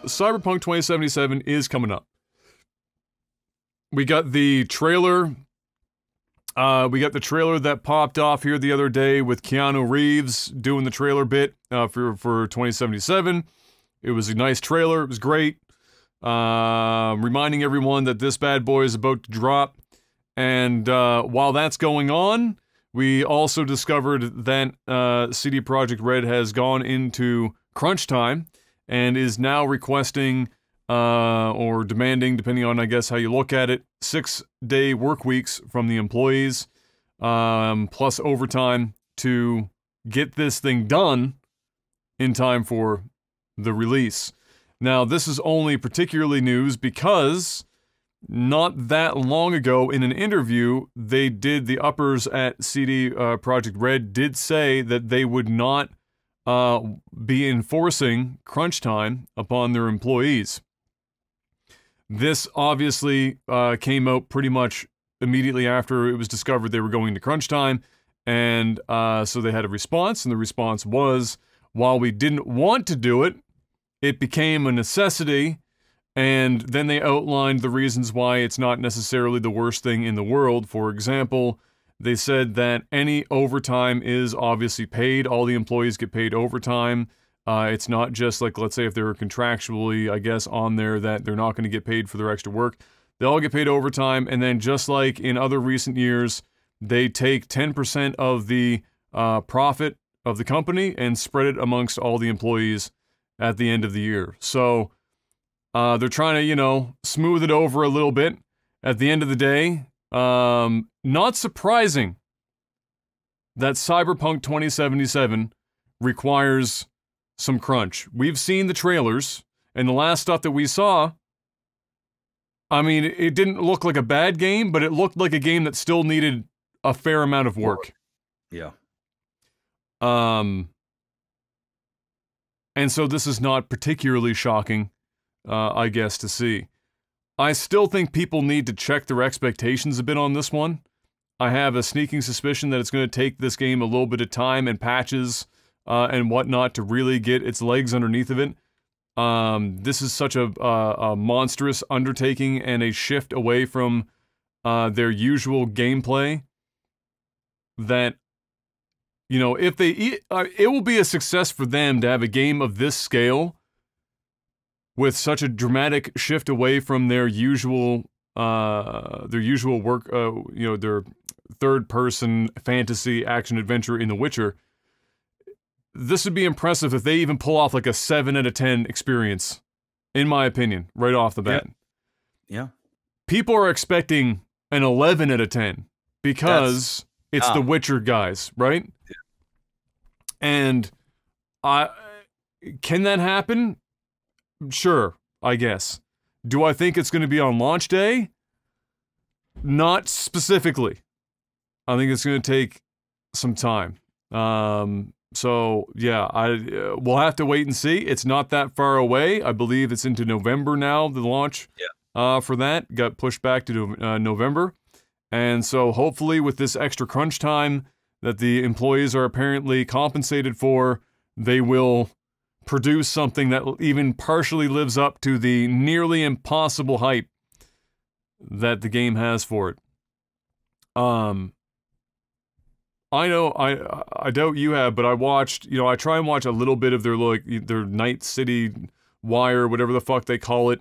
Cyberpunk 2077 is coming up. We got the trailer. That popped off here the other day with Keanu Reeves doing the trailer bit for 2077. It was a nice trailer. It was great. Reminding everyone that this bad boy is about to drop. And while that's going on, we also discovered that CD Projekt Red has gone into crunch time and is now requesting or demanding, depending on, I guess, how you look at it, 6-day work weeks from the employees, plus overtime to get this thing done in time for the release. Now, this is only particularly news because not that long ago in an interview, the uppers at CD Projekt Red did say that they would not be enforcing crunch time upon their employees. This obviously came out pretty much immediately after it was discovered they were going to crunch time, and so they had a response, and the response was, while we didn't want to do it, it became a necessity, and then they outlined the reasons why it's not necessarily the worst thing in the world. For example, they said that any overtime is obviously paid. All the employees get paid overtime. It's not just like, let's say if they were contractually, I guess, on there that they're not going to get paid for their extra work. They all get paid overtime, and then just like in other recent years, they take 10% of the profit of the company and spread it amongst all the employees at the end of the year. So they're trying to, you know, smooth it over a little bit. At the end of the day, not surprising that Cyberpunk 2077 requires some crunch. We've seen the trailers, and the last stuff that we saw, I mean, it didn't look like a bad game, but it looked like a game that still needed a fair amount of work. Yeah. And so this is not particularly shocking, I guess, to see. I still think people need to check their expectations a bit on this one. I have a sneaking suspicion that it's going to take this game a little bit of time and patches and whatnot to really get its legs underneath of it. This is such a monstrous undertaking and a shift away from their usual gameplay that, you know, if they it will be a success for them to have a game of this scale with such a dramatic shift away from their usual work, you know, their third-person fantasy action adventure in The Witcher. This would be impressive if they even pull off like a 7 out of 10 experience, in my opinion, right off the bat. Yeah. People are expecting an 11 out of 10 because it's The Witcher guys, right? Yeah. And can that happen? Sure, I guess. Do I think it's going to be on launch day? Not specifically. I think it's going to take some time. So yeah, we'll have to wait and see. It's not that far away. I believe it's into November now, the launch for that. Got pushed back to November. And so hopefully with this extra crunch time that the employees are apparently compensated for, they will produce something that even partially lives up to the nearly impossible hype that the game has for it. I know, I doubt you have, but I watched, you know, I try and watch a little bit of their, like, their Night City Wire, whatever the fuck they call it,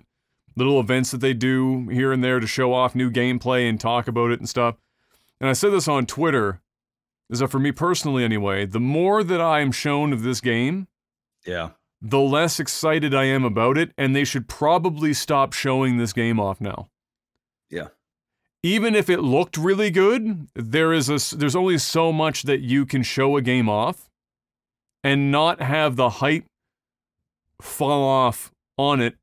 little events that they do here and there to show off new gameplay and talk about it and stuff. And I said this on Twitter, is that for me personally anyway, the more that I am shown of this game, the less excited I am about it, and they should probably stop showing this game off now. Yeah. Even if it looked really good, there's only so much that you can show a game off and not have the hype fall off on it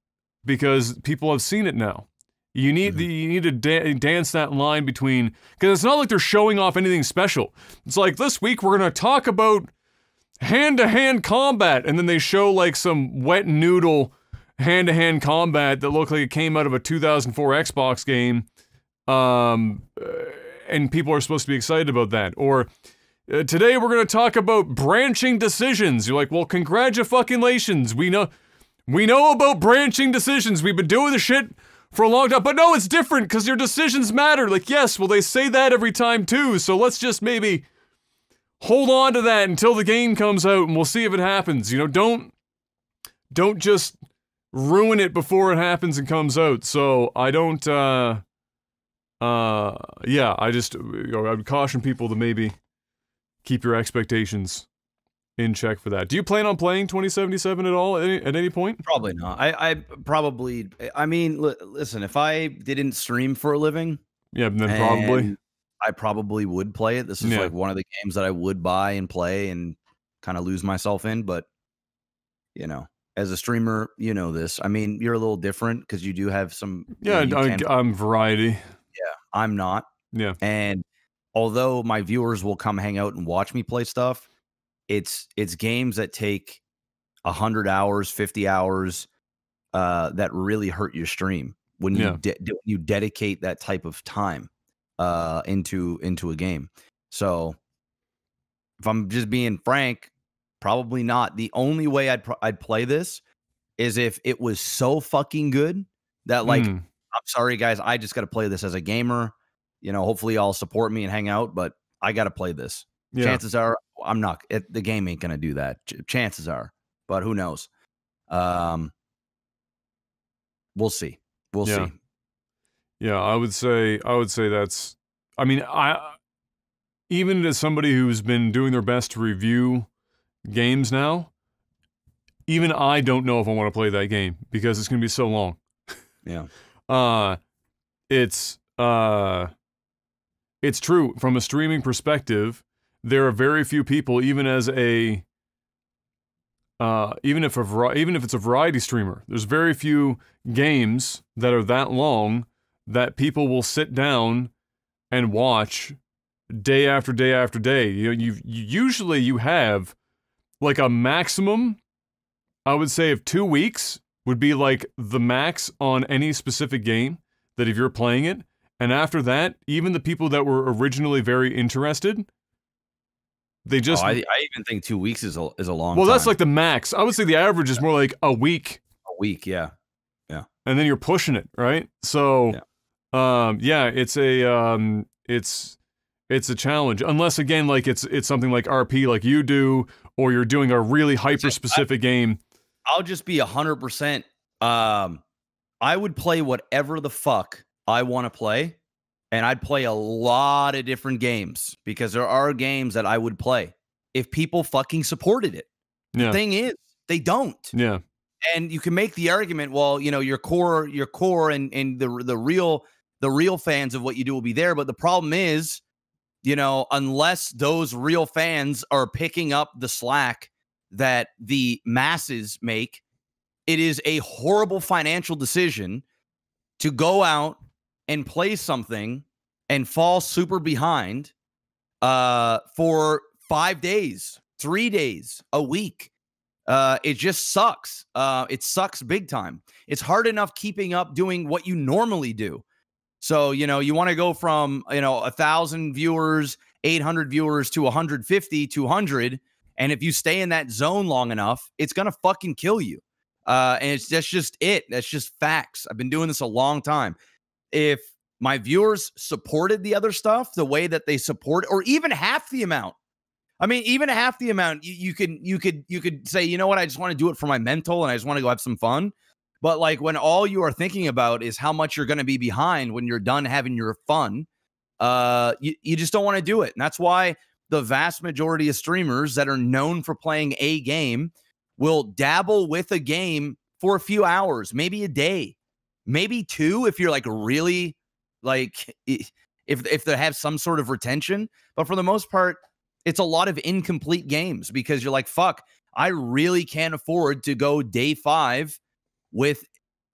because people have seen it now. You need to dance that line between, because it's not like they're showing off anything special. It's like, this week we're going to talk about hand-to-hand combat, and then they show like some wet noodle hand-to-hand combat that looked like it came out of a 2004 Xbox game. And people are supposed to be excited about that. Or, today we're going to talk about branching decisions. You're like, well, congratulations. We We know about branching decisions. We've been doing this shit for a long time. But no, it's different because your decisions matter. Like, yes, well, they say that every time too. So let's just maybe hold on to that until the game comes out and we'll see if it happens. You know, don't just ruin it before it happens and comes out. So I don't, yeah, I just, I would caution people to maybe keep your expectations in check for that. Do you plan on playing 2077 at all at any point? Probably not. I probably, I mean, listen, if I didn't stream for a living, yeah, then probably. I probably would play it. This is like one of the games that I would buy and play and kind of lose myself in. But, you know, as a streamer, you know this. I mean, you're a little different because you do have some. Yeah, I'm variety. Yeah, I'm not. Yeah. And although my viewers will come hang out and watch me play stuff, it's games that take 100 hours, 50 hours that really hurt your stream when you dedicate that type of time into a game. So if I'm just being frank, probably not. The only way I'd play this is if it was so fucking good that like I'm sorry guys, I just got to play this as a gamer. You know, hopefully y'all support me and hang out, but I got to play this. Yeah. Chances are I'm not. The game ain't gonna do that. Chances are, but who knows? We'll see. We'll see. Yeah, I would say that's. I mean, even as somebody who's been doing their best to review games now, even I don't know if I want to play that game because it's gonna be so long. Yeah. It's true from a streaming perspective. There are very few people, even if it's a variety streamer, there's very few games that are that long that people will sit down and watch day after day after day. You know, usually you have like a maximum, I would say, of 2 weeks would be like the max on any specific game that if you're playing it. And after that, even the people that were originally very interested, they just. I even think 2 weeks is a long. Well, time. That's like the max. I would say the average is more like a week. A week, yeah. And then you're pushing it, right? So, it's a challenge. Unless again, like it's something like RP, like you do, or you're doing a really hyper specific game. I'll just be 100%. I would play whatever the fuck I want to play, and I'd play a lot of different games because there are games that I would play if people fucking supported it. Yeah. The thing is, they don't. Yeah. And you can make the argument, well, you know, your core and the real fans of what you do will be there, but the problem is, you know, unless those real fans are picking up the slack that the masses make, it is a horrible financial decision to go out and play something and fall super behind for 5 days, 3 days, a week. It just sucks. It sucks big time. It's hard enough keeping up doing what you normally do. So, you know, you want to go from, 1,000 viewers, 800 viewers to 150, 200. And if you stay in that zone long enough, it's going to fucking kill you. And that's just it. That's just facts. I've been doing this a long time. If my viewers supported the other stuff the way that they support, or even half the amount, even half the amount, you could say, you know what, I just want to do it for my mental and I just want to go have some fun. But like when all you are thinking about is how much you're going to be behind when you're done having your fun, you just don't want to do it. And that's why the vast majority of streamers that are known for playing a game will dabble with a game for a few hours, maybe a day, maybe 2 if you're like really like if they have some sort of retention. But for the most part, it's a lot of incomplete games because you're like, fuck, I really can't afford to go day 5 with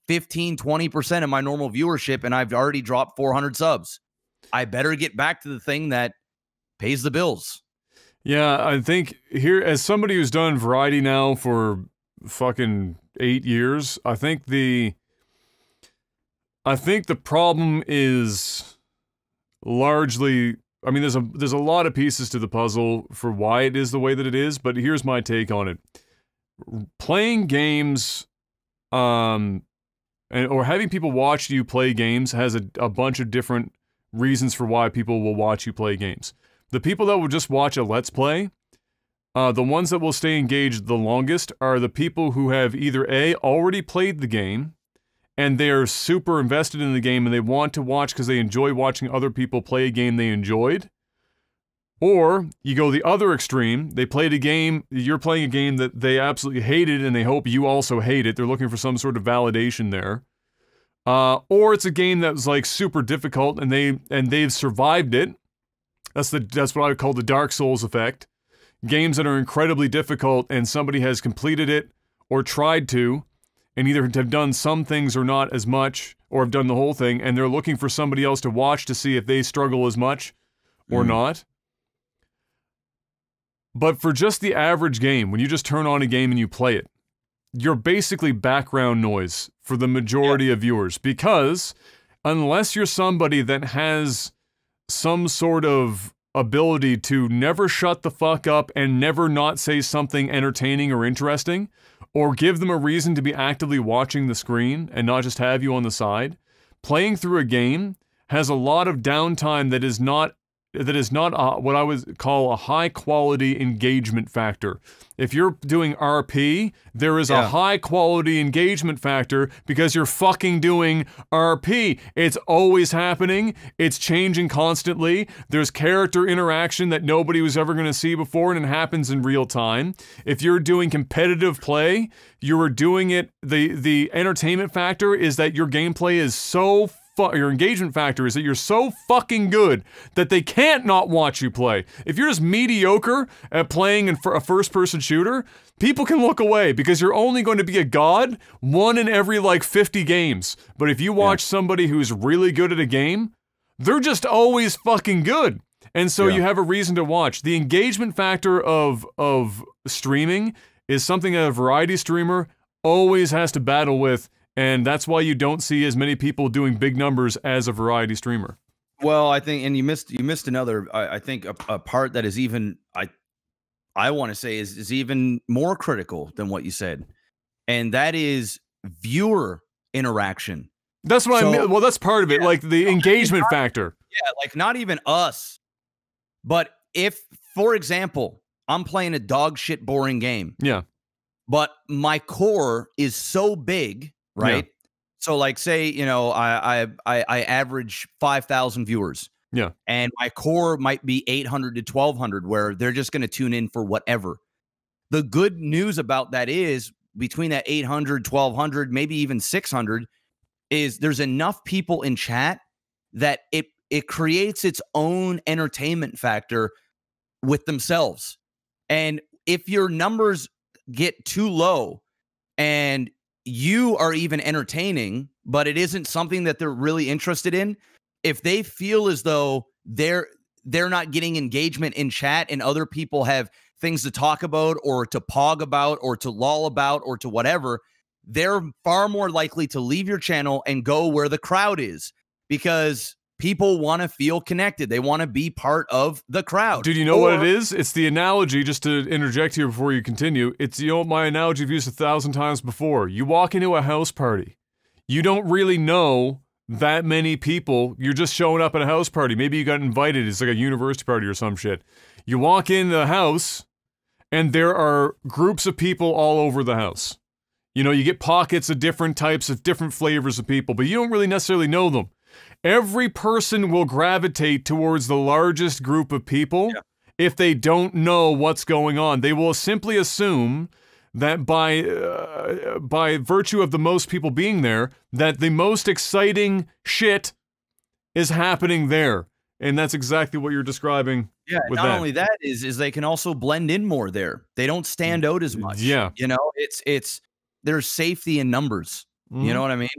15, 20% of my normal viewership, and I've already dropped 400 subs. I better get back to the thing that pays the bills. Yeah, I think here, as somebody who's done variety now for fucking 8 years, I think the problem is largely, there's a lot of pieces to the puzzle for why it is the way that it is, but here's my take on it. Playing games um, or having people watch you play games has a bunch of different reasons for why people will watch you play games. The people that will just watch a Let's Play, the ones that will stay engaged the longest are the people who have either A, already played the game, and they're super invested in the game and they want to watch because they enjoy watching other people play a game they enjoyed. Or you go the other extreme, they played a game, you're playing a game that they absolutely hated and they hope you also hate it. They're looking for some sort of validation there. Or it's a game that was like super difficult and they've survived it. That's what I would call the Dark Souls effect. Games that are incredibly difficult and somebody has completed it or tried to, and either have done some things or not as much, or have done the whole thing, and they're looking for somebody else to watch to see if they struggle as much or not. But for just the average game, when you just turn on a game and you play it, you're basically background noise for the majority of viewers, because unless you're somebody that has some sort of ability to never shut the fuck up and never not say something entertaining or interesting, or give them a reason to be actively watching the screen and not just have you on the side, playing through a game has a lot of downtime that is not what I would call a high-quality engagement factor. If you're doing RP, there is a high-quality engagement factor because you're fucking doing RP. It's always happening. It's changing constantly. There's character interaction that nobody was ever going to see before, and it happens in real time. If you're doing competitive play, you're doing it, the entertainment factor is that your gameplay is so your engagement factor is that you're so fucking good that they can't not watch you play. If you're just mediocre at playing in a first-person shooter, people can look away because you're only going to be a god one in every like 50 games. But if you watch somebody who's really good at a game, they're just always fucking good. And so you have a reason to watch. The engagement factor of streaming is something that a variety streamer always has to battle with. And that's why you don't see as many people doing big numbers as a variety streamer. Well, I think, and you missed another. I think a part that is even I want to say is even more critical than what you said, and that is viewer interaction. That's what I mean. Well, that's part of it, like the engagement factor. Yeah, like not even us, but if, for example, I'm playing a dog shit boring game. Yeah. But my core is so big. Right. Yeah. So like say, you know, I average 5,000 viewers. Yeah. And my core might be 800 to 1,200 where they're just going to tune in for whatever. The good news about that is between that 800, 1,200, maybe even 600 is there's enough people in chat that it creates its own entertainment factor with themselves. And if your numbers get too low and you are even entertaining, but it isn't something that they're really interested in, if they feel as though they're not getting engagement in chat and other people have things to talk about or to pog about or to lol about or to whatever, they're far more likely to leave your channel and go where the crowd is, because people want to feel connected. They want to be part of the crowd. Dude, you know what it is? It's the analogy, just to interject here before you continue. It's, you know, my analogy I've used 1,000 times before. You walk into a house party. You don't really know that many people. You're just showing up at a house party. Maybe you got invited. It's like a university party or some shit. You walk in the house, and there are groups of people all over the house. You know, you get pockets of different types of different flavors of people, but you don't really necessarily know them. Every person will gravitate towards the largest group of people if they don't know what's going on. They will simply assume that by virtue of the most people being there, that the most exciting shit is happening there. And that's exactly what you're describing. Yeah, with not only that is they can also blend in more there. They don't stand out as much. Yeah. You know, it's there's safety in numbers. You know what I mean?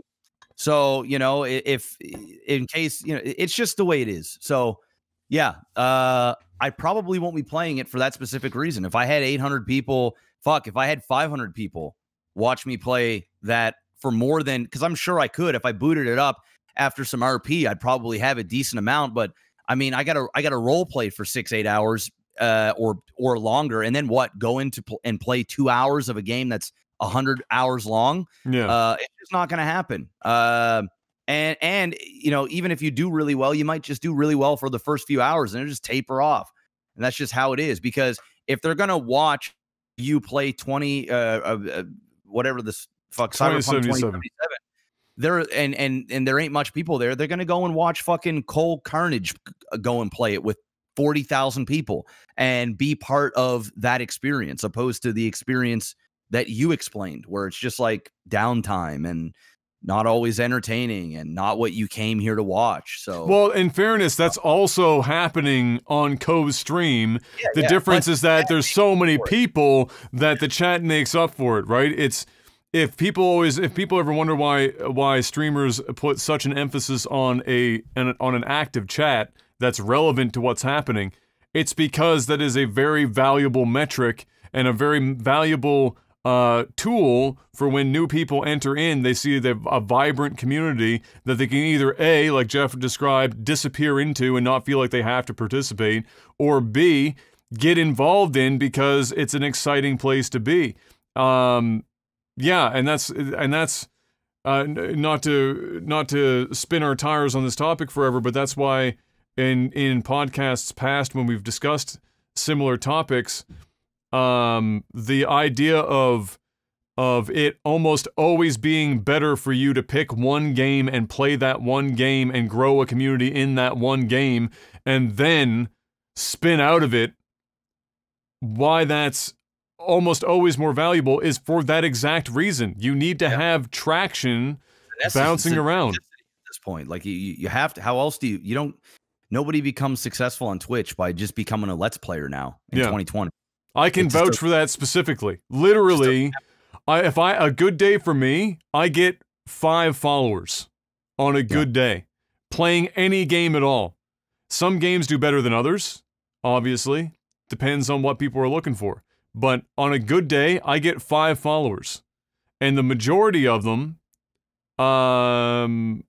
So, you know, if in case, you know, it's just the way it is. So, yeah, I probably won't be playing it for that specific reason. If I had 800 people, if I had 500 people watch me play that for more than, because I'm sure I could, if I booted it up after some RP, I'd probably have a decent amount. But I mean, I gotta role play for 6-8 hours or longer, and then what? Go into and play 2 hours of a game that's 100 hours long. Yeah. It's just not going to happen. And you know, even if you do really well, you might just do really well for the first few hours and it'll just taper off. And that's just how it is. Because if they're going to watch you play 20, whatever this fuck Cyberpunk 2077, there and there ain't much people there, they're going to go and watch fucking Cole Carnage go and play it with 40,000 people and be part of that experience, opposed to the experience that you explained, where it's just like downtime and not always entertaining and not what you came here to watch. So, well, in fairness, that's also happening on Cove's stream. The difference is that there's so many people that the chat makes up for it, right? It's if people ever wonder why streamers put such an emphasis on an active chat that's relevant to what's happening, it's because that is a very valuable metric and a very valuable tool for when new people enter in. They see a vibrant community that they can either A, like Jeff described, disappear into and not feel like they have to participate, or B, get involved in because it's an exciting place to be. Yeah, and that's not to spin our tires on this topic forever, but that's why in podcasts past when we've discussed similar topics, the idea of it almost always being better for you to pick one game and play that one game and grow a community in that one game and then spin out of it, why that's almost always more valuable is for that exact reason. You need to have traction bouncing around. At this point, like you have to. How else do you don't? Nobody becomes successful on Twitch by just becoming a Let's Player now in 2020. I can vouch for that specifically. Literally, a good day for me, I get 5 followers on a good day, playing any game at all. Some games do better than others, obviously. Depends on what people are looking for. But on a good day, I get 5 followers. And the majority of them don't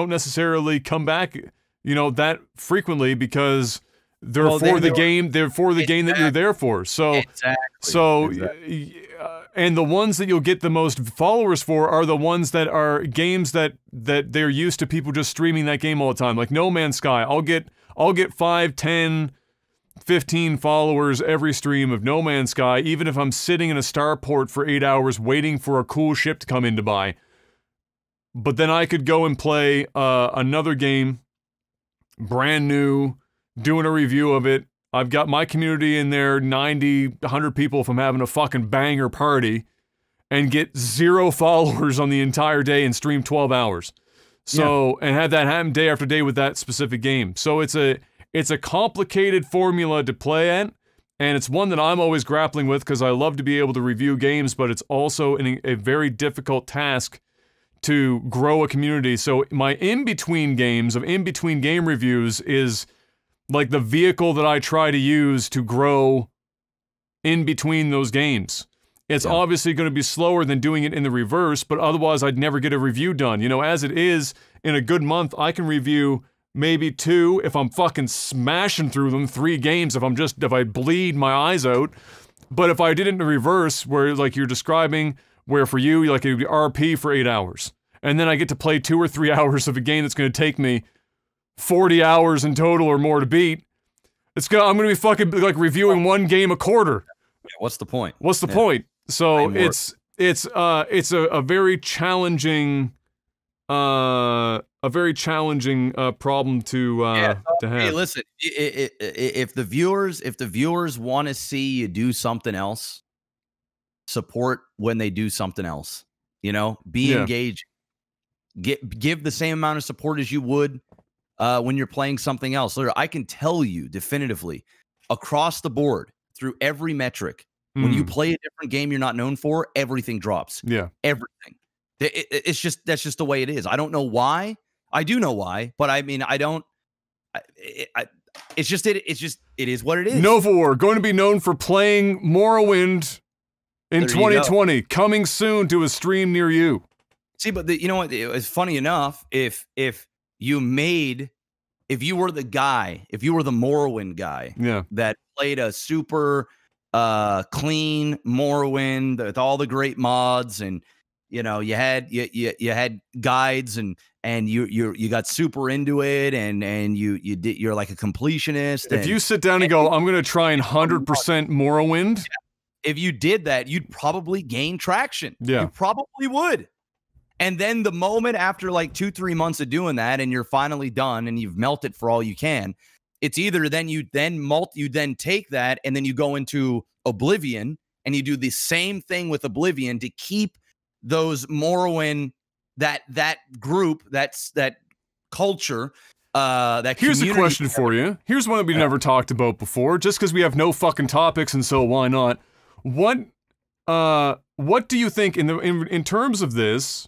necessarily come back, that frequently because they're for the game that you're there for. So, and the ones that you'll get the most followers for are the ones that are games that they're used to people just streaming that game all the time. Like No Man's Sky, I'll get 5, 10, 15 followers every stream of No Man's Sky, even if I'm sitting in a starport for 8 hours waiting for a cool ship to come in to buy. But then I could go and play another game, brand new, doing a review of it. I've got my community in there, 90, 100 people if I'm having a fucking banger party, and get 0 followers on the entire day and stream 12 hours. So, and have that happen day after day with that specific game. So it's a complicated formula to play at, and it's one that I'm always grappling with because I love to be able to review games, but it's also a very difficult task to grow a community. So my in-between games of in-between game reviews is like the vehicle that I try to use to grow in between those games. It's obviously going to be slower than doing it in the reverse, but otherwise I'd never get a review done. As it is, in a good month, I can review maybe 2 if I'm fucking smashing through them, 3 games if I bleed my eyes out. But if I did it in the reverse, where like you're describing, where for you, like it would be RP for 8 hours. And then I get to play 2 or 3 hours of a game that's going to take me 40 hours in total or more to beat. I'm going to be fucking like reviewing one game a quarter. What's the point? What's the point? So it's a very challenging problem to have. Hey, listen, if the viewers want to see you do something else, support when they do something else. Be engaged. Give the same amount of support as you would when you're playing something else. I can tell you definitively, across the board, through every metric, when you play a different game you're not known for, everything drops. Yeah, everything. That's just the way it is. I don't know why. I do know why, but I mean, I don't. It's just it is what it is. Novor going to be known for playing Morrowind in 2020, coming soon to a stream near you. See, but you know what? It's funny enough. If you were the guy, if you were the Morrowind guy, that played a super clean Morrowind with all the great mods, and you know, you had guides, and you got super into it, and you're like a completionist. If you sit down and go, I'm gonna try and 100% Morrowind. If you did that, you'd probably gain traction. Yeah. You probably would. And then the moment after like 2-3 months of doing that, and you're finally done and you've melted for all you can, it's either then you then take that and then you go into Oblivion and you do the same thing with Oblivion to keep those Morrowind, that group, that culture, that Here's a community. question for you. Here's one that we never talked about before, just because we have no fucking topics, and so why not? What do you think in terms of this?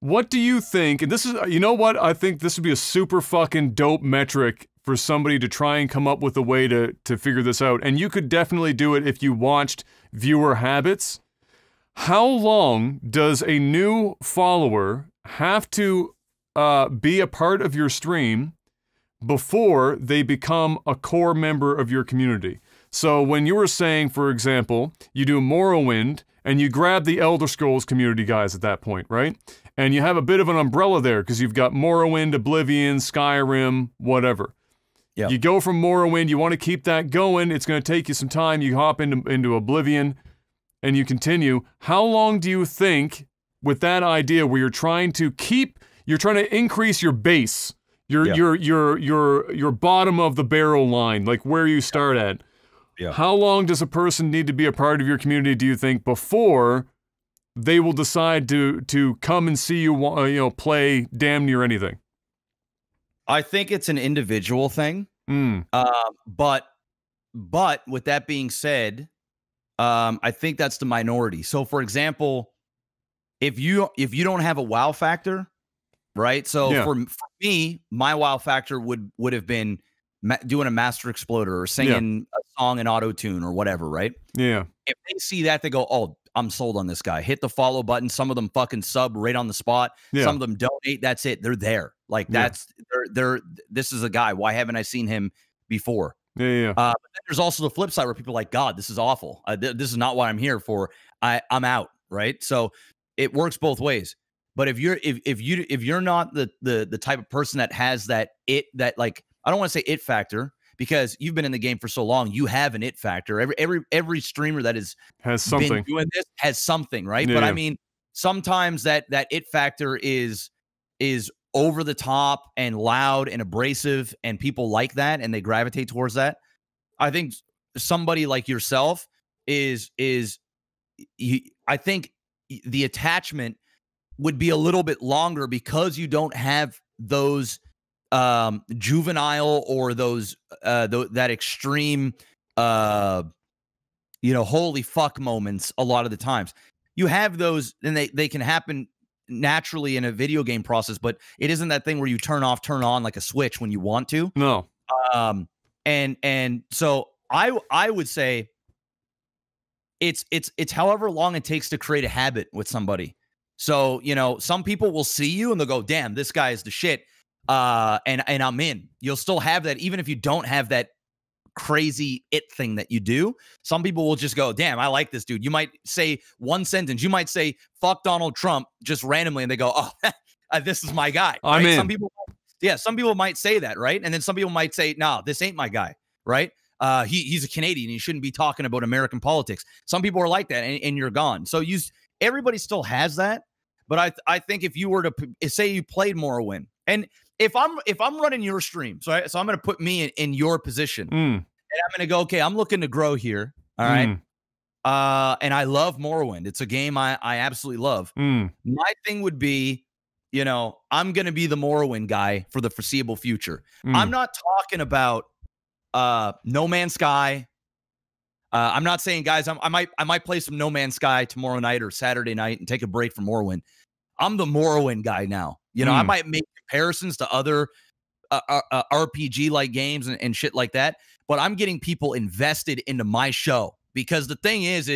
What do you think? And this is, you know what? I think this would be a super fucking dope metric for somebody to try and come up with a way to figure this out. And you could definitely do it if you watched viewer habits. How long does a new follower have to be a part of your stream before they become a core member of your community? So when you were saying, for example, you do Morrowind and you grab the Elder Scrolls community guys at that point, right? And you have a bit of an umbrella there because you've got Morrowind, Oblivion, Skyrim, whatever. Yeah. You go from Morrowind, you want to keep that going, it's going to take you some time, you hop into Oblivion, and you continue. How long do you think, with that idea where you're trying to increase your base, your bottom of the barrel line, like where you start at? Yeah. How long does a person need to be a part of your community, do you think, before they will decide to come and see you, play damn near anything? I think it's an individual thing. But with that being said, I think that's the minority. So, for example, if you don't have a wow factor, right? So for me, my wow factor would have been doing a Master Exploder or singing a song in auto-tune or whatever, right? Yeah. If they see that, they go, oh, I'm sold on this guy. Hit the follow button. Some of them fucking sub right on the spot. Yeah. Some of them donate. That's it. They're there. Like this is a guy. Why haven't I seen him before? Yeah. But then there's also the flip side where people are like, God, this is awful. This is not what I'm here for. I'm out. Right. So it works both ways. But if you're not the type of person that has that I don't want to say it factor, because you've been in the game for so long, you have an it factor. Every streamer that has something been doing this has something, right? Yeah. But I mean, sometimes that it factor is over the top and loud and abrasive, and people like that and they gravitate towards that. I think somebody like yourself I think the attachment would be a little bit longer because you don't have those juvenile or those that extreme holy fuck moments. A lot of the times you have those, and they can happen naturally in a video game process, but it isn't that thing where you turn on like a switch when you want to. No. And so I would say it's however long it takes to create a habit with somebody. So, some people will see you and they'll go, damn, this guy is the shit. And I'm in. You'll still have that, even if you don't have that crazy it thing that you do. Some people will just go, damn, I like this dude. You might say one sentence. You might say, fuck Donald Trump, just randomly, and they go, oh, this is my guy. I'm in. Some people might say that, right? And then some people might say, no, this ain't my guy, right? He's a Canadian. He shouldn't be talking about American politics. Some people are like that, and you're gone. So everybody still has that. But I think if you were to say you played Morrowind, and if I'm running your stream, so I'm going to put me in your position, and I'm going to go, okay, I'm looking to grow here, all right. And I love Morrowind. It's a game I absolutely love. My thing would be, I'm going to be the Morrowind guy for the foreseeable future. I'm not talking about No Man's Sky. I'm not saying, guys, I might play some No Man's Sky tomorrow night or Saturday night and take a break from Morrowind. I'm the Morrowind guy now. I might make comparisons to other RPG-like games and shit like that, but I'm getting people invested into my show, because the thing is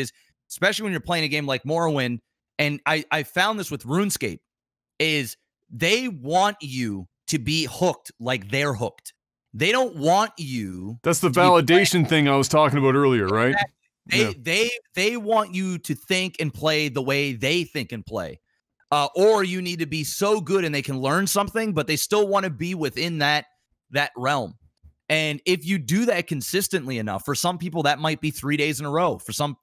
especially when you're playing a game like Morrowind, and I found this with RuneScape, is they want you to be hooked like they're hooked. They don't want you. That's the validation thing I was talking about earlier, right? They want you to think and play the way they think and play. Or you need to be so good and they can learn something, but they still want to be within that realm. And if you do that consistently enough, for some people that might be 3 days in a row. For some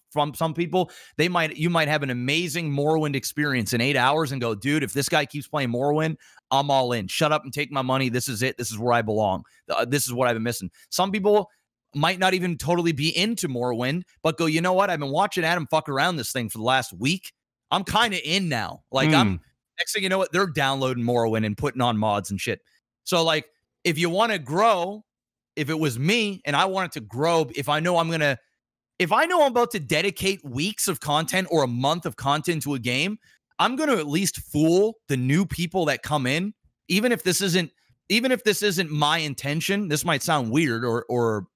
people, you might have an amazing Morrowind experience in 8 hours and go, dude, if this guy keeps playing Morrowind, I'm all in. Shut up and take my money. This is it. This is where I belong. This is what I've been missing. Some people might not even totally be into Morrowind, but go, you know what? I've been watching Adam fuck around this thing for the last week. I'm kind of in now. Like next thing you know what, they're downloading Morrowind and putting on mods and shit. So like, if you want to grow, if it was me and I wanted to grow, if I know I'm about to dedicate weeks of content or a month of content to a game, I'm going to at least fool the new people that come in. Even if this isn't my intention, this might sound weird or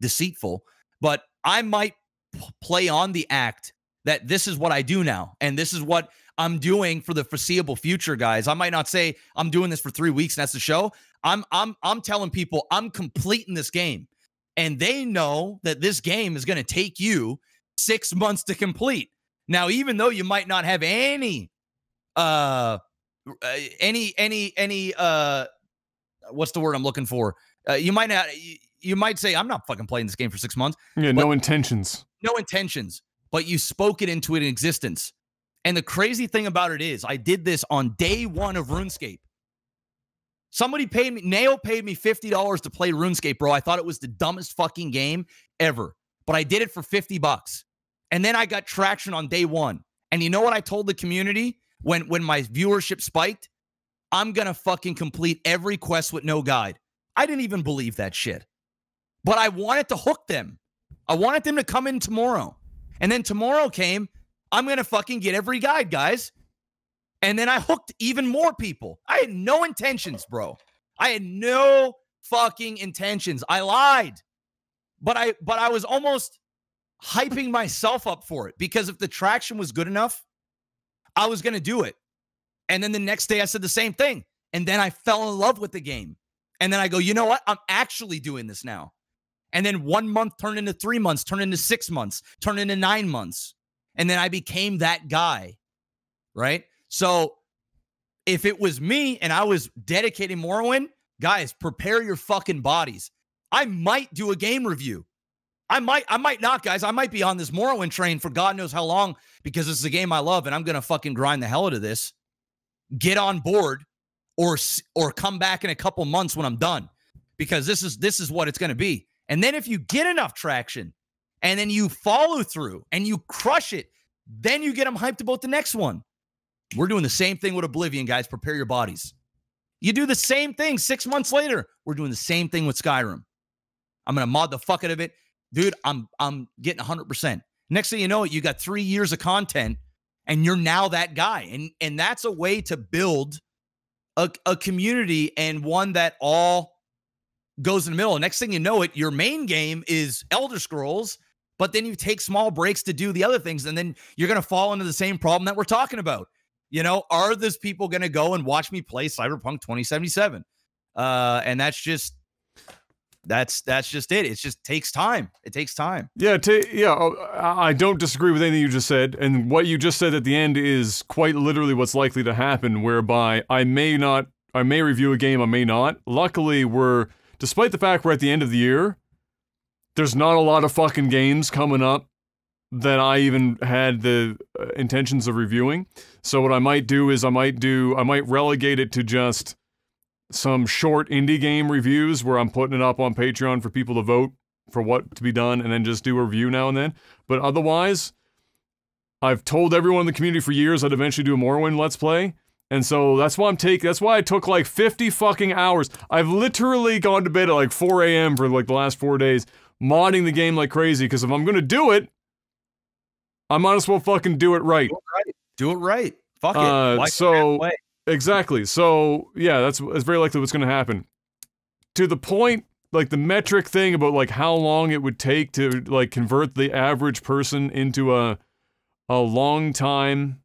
deceitful, but I might play on the act that this is what I do now. And this is what I'm doing for the foreseeable future, guys. I might not say I'm doing this for 3 weeks and that's the show. I'm telling people I'm completing this game. And they know that this game is going to take you 6 months to complete. Now, even though you might not have any what's the word I'm looking for? You might say, I'm not fucking playing this game for 6 months. Yeah, no intentions. No intentions. But you spoke it into an existence. And the crazy thing about it is, I did this on day one of RuneScape. Somebody paid me, Nail paid me $50 to play RuneScape, bro. I thought it was the dumbest fucking game ever. But I did it for $50. And then I got traction on day one. And you know what I told the community when my viewership spiked? I'm going to fucking complete every quest with no guide. I didn't even believe that shit. But I wanted to hook them. I wanted them to come in tomorrow. And then tomorrow came, I'm going to fucking get every guide, guys. And then I hooked even more people. I had no intentions, bro. I had no fucking intentions. I lied. But I was almost hyping myself up for it because if the traction was good enough, I was going to do it. And then the next day I said the same thing. And then I fell in love with the game. And then I go, you know what? I'm actually doing this now. And then 1 month turned into 3 months, turned into 6 months, turned into 9 months. And then I became that guy, right? So if it was me and I was dedicating Morrowind, guys, prepare your fucking bodies. I might do a game review. I might not, guys. I might be on this Morrowind train for God knows how long because this is a game I love and I'm going to fucking grind the hell out of this. Get on board or come back in a couple months when I'm done because this is what it's going to be. And then if you get enough traction and then you follow through and you crush it, then you get them hyped about the next one. We're doing the same thing with Oblivion, guys. Prepare your bodies. You do the same thing 6 months later. We're doing the same thing with Skyrim. I'm going to mod the fuck out of it. Dude, I'm getting 100%. Next thing you know, you got 3 years of content and you're now that guy. And that's a way to build a community and one that all goes in the middle. Next thing you know it, your main game is Elder Scrolls, but then you take small breaks to do the other things. And then you're going to fall into the same problem that we're talking about. You know, are those people going to go and watch me play Cyberpunk 2077? And that's just it. It just takes time. It takes time. Yeah, I don't disagree with anything you just said. And what you just said at the end is quite literally what's likely to happen, whereby I may review a game, I may not. Luckily, despite the fact we're at the end of the year, there's not a lot of fucking games coming up that I even had the intentions of reviewing. So what I might do is I might relegate it to just some short indie game reviews where I'm putting it up on Patreon for people to vote for what to be done and then just do a review now and then. But otherwise, I've told everyone in the community for years I'd eventually do a Morrowind Let's Play. And so that's why I took like 50 fucking hours. I've literally gone to bed at like 4 a.m. for like the last 4 days, modding the game like crazy, because if I'm gonna do it, I might as well fucking do it right. Do it right. Fuck it. Exactly. So yeah, that's very likely what's gonna happen. To the point, like the metric thing about like how long it would take to like convert the average person into a long time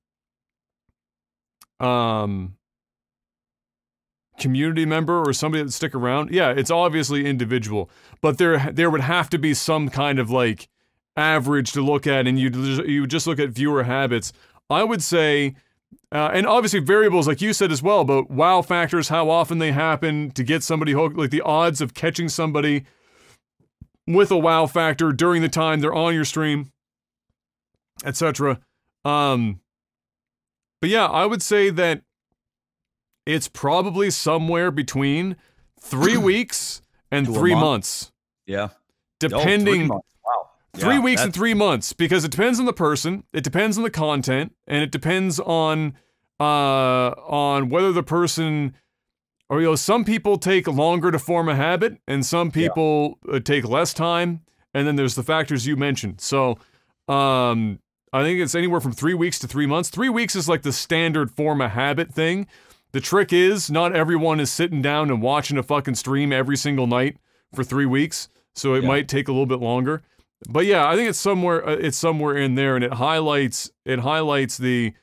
community member or somebody that stick around, yeah, it's obviously individual, but there would have to be some kind of like average to look at, and you would just look at viewer habits. I would say, and obviously variables like you said as well, but wow factors, how often they happen to get somebody hooked, like the odds of catching somebody with a wow factor during the time they're on your stream, etc. But yeah, I would say that it's probably somewhere between 3 weeks and 3 months. Yeah. Depending. 3 months. Wow. 3 weeks and 3 months, because it depends on the person, it depends on the content, and it depends on whether the person, or, you know, some people take longer to form a habit, and some people take less time, and then there's the factors you mentioned. So, I think it's anywhere from 3 weeks to 3 months. 3 weeks is like the standard form a habit thing. The trick is, not everyone is sitting down and watching a fucking stream every single night for 3 weeks, so it might take a little bit longer. But yeah, I think it's somewhere in there, and it highlights the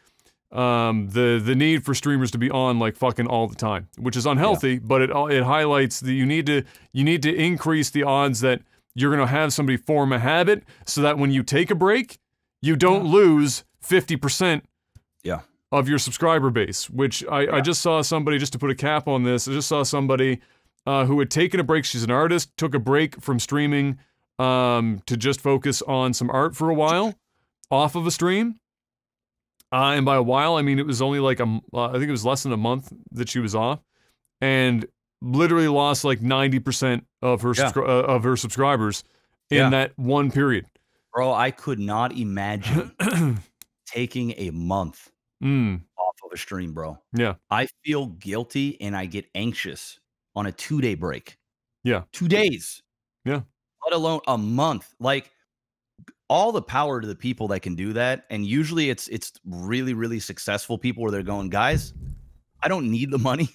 need for streamers to be on like fucking all the time, which is unhealthy. But it highlights that you need to increase the odds that you're gonna have somebody form a habit, so that when you take a break, you don't lose 50% of your subscriber base. Which I just saw somebody, just to put a cap on this, I just saw somebody who had taken a break. She's an artist, took a break from streaming to just focus on some art for a while, off of a stream. And by a while, I mean it was only like I think it was less than a month that she was off, and literally lost like 90% of her subscribers in that one period. Bro, I could not imagine taking a month off of a stream, bro. Yeah. I feel guilty and I get anxious on a 2-day break. Yeah. 2 days. Yeah. Let alone a month. Like, all the power to the people that can do that. And usually it's really, really successful people where they're going, guys, I don't need the money.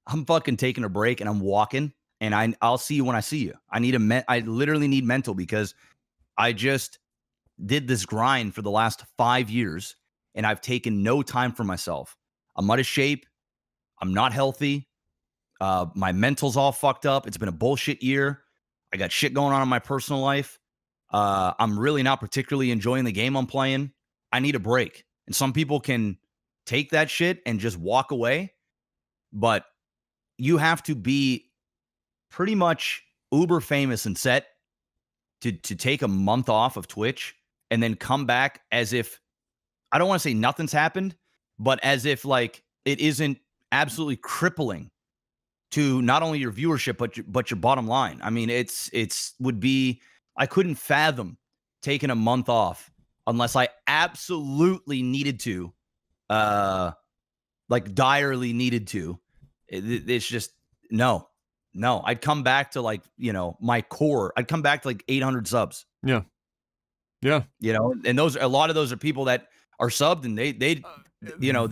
I'm fucking taking a break and I'm walking, and I'll see you when I see you. I literally need mental, because I just did this grind for the last 5 years, and I've taken no time for myself. I'm out of shape. I'm not healthy. My mental's all fucked up. It's been a bullshit year. I got shit going on in my personal life. I'm really not particularly enjoying the game I'm playing. I need a break. And some people can take that shit and just walk away, but you have to be pretty much uber famous and set to take a month off of Twitch and then come back as if, I don't want to say nothing's happened, but as if like it isn't absolutely crippling to not only your viewership, but your bottom line. I mean, I couldn't fathom taking a month off unless I absolutely needed to, like direly needed to. It's just, no, I'd come back to like, you know, my core. I'd come back to like 800 subs. Yeah. Yeah. You know, and a lot of those are people that are subbed, and they you know,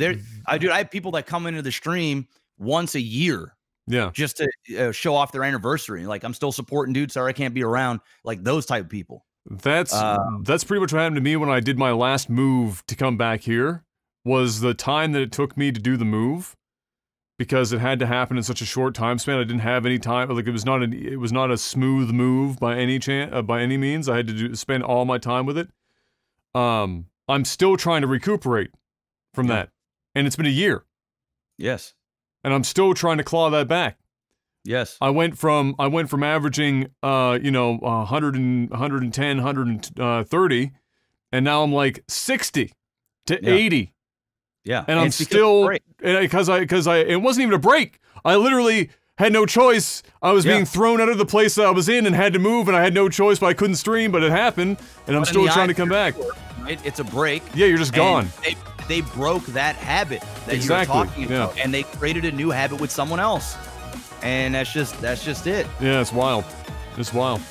I have people that come into the stream once a year. Yeah. Just to show off their anniversary. Like, I'm still supporting, dude. Sorry I can't be around. Like, those type of people. That's pretty much what happened to me when I did my last move to come back here, was the time that it took me to do the move, because it had to happen in such a short time span. I didn't have any time. Like, it was not a smooth move by any means. I had to spend all my time with it. I'm still trying to recuperate from that, and it's been a year. Yes. And I'm still trying to claw that back. Yes. I went from averaging, 110, 130, and now I'm like 60 to 80. Yeah. And I'm still, because it wasn't even a break. I literally had no choice. I was being thrown out of the place that I was in and had to move, and I had no choice, but I couldn't stream, but it happened, and I'm still trying to come back. It's a break. Yeah, you're just gone. They broke that habit that you were talking about, and they created a new habit with someone else, and that's just it. Yeah, it's wild. It's wild.